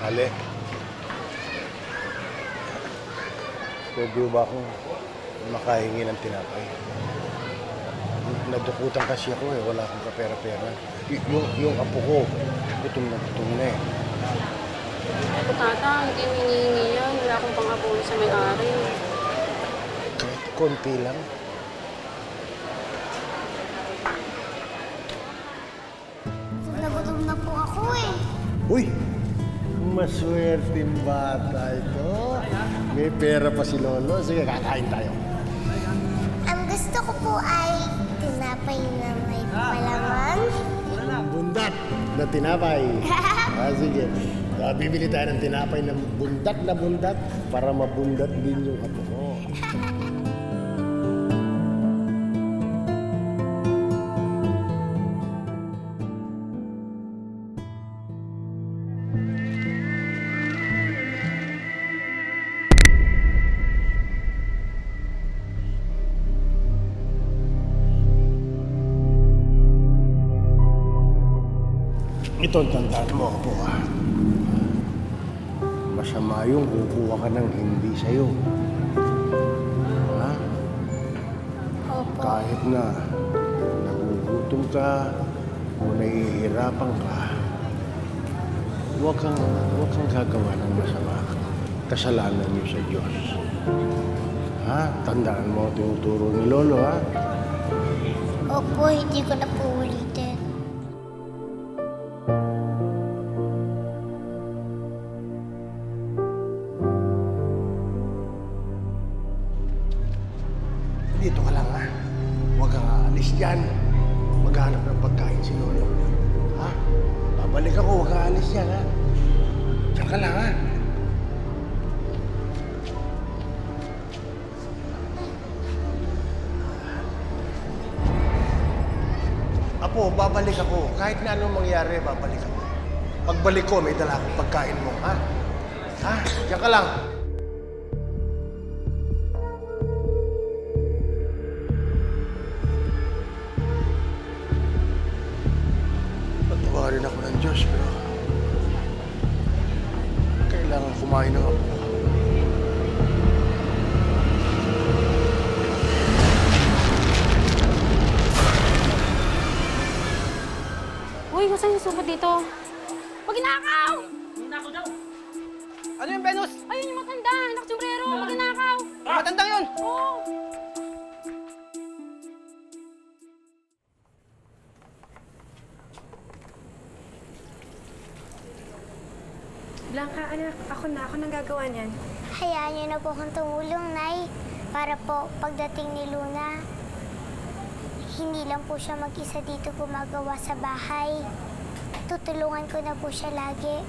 Ale, pwede ba akong makahingi ng tinapay? Nadukutan kasi ako eh, wala akong kapera-pera. Yung apo ko, gutom na eh. Eto tata, hindi hinihingi yan. Wala akong pang-abono sa may-ari. Kahit konti lang. Nagutom na po ako eh. Uy! Maswerteng bata ito. May pera pa si Lolo. Sige, kakain tayo. Ang gusto ko po ay tinapay na may palaman. Bundat na tinapay. Sige. Bibili tayo ng tinapay ng bundat para mabundat din yung apo ko. Ito ang tandaan mo, apo ha. Masama yung kukuha ka ng hindi sa'yo. Ha? Opo. Kahit na nagugutom ka o nahihirapan ka, huwag kang gagawa ng masama. Kasalanan niyo sa Diyos. Ha? Tandaan mo, tinuturo ni Lolo, ha? Opo, hindi ko na po ulitin. Dito ka lang, ha? Huwag kang aalis dyan. Maghanap ng pagkain si Lolo. Ha? Babalik ako, huwag kang aalis dyan, ha? Diyan ka lang, ha? Apo, babalik ako. Kahit na anong mangyari, babalik ako. Pagbalik ko, may dala akong pagkain mo, ha? Ha? Diyan ka lang. Patawarin ako ng Diyos, pero kailangan kumain ng apo. Uy, saan yung supot dito? Maginakaw! Nako daw. Ano yung Venus? Ayun yung matanda, nakasumbrero, maginakaw! Matandang yun. Oo! Blanca, anak, ako nang gagawa niyan. Hayaan niyo na po akong tumulong, Nay. Para po pagdating ni Luna, hindi lang po siya mag-isa dito gumagawa sa bahay. Tutulungan ko na po siya lagi.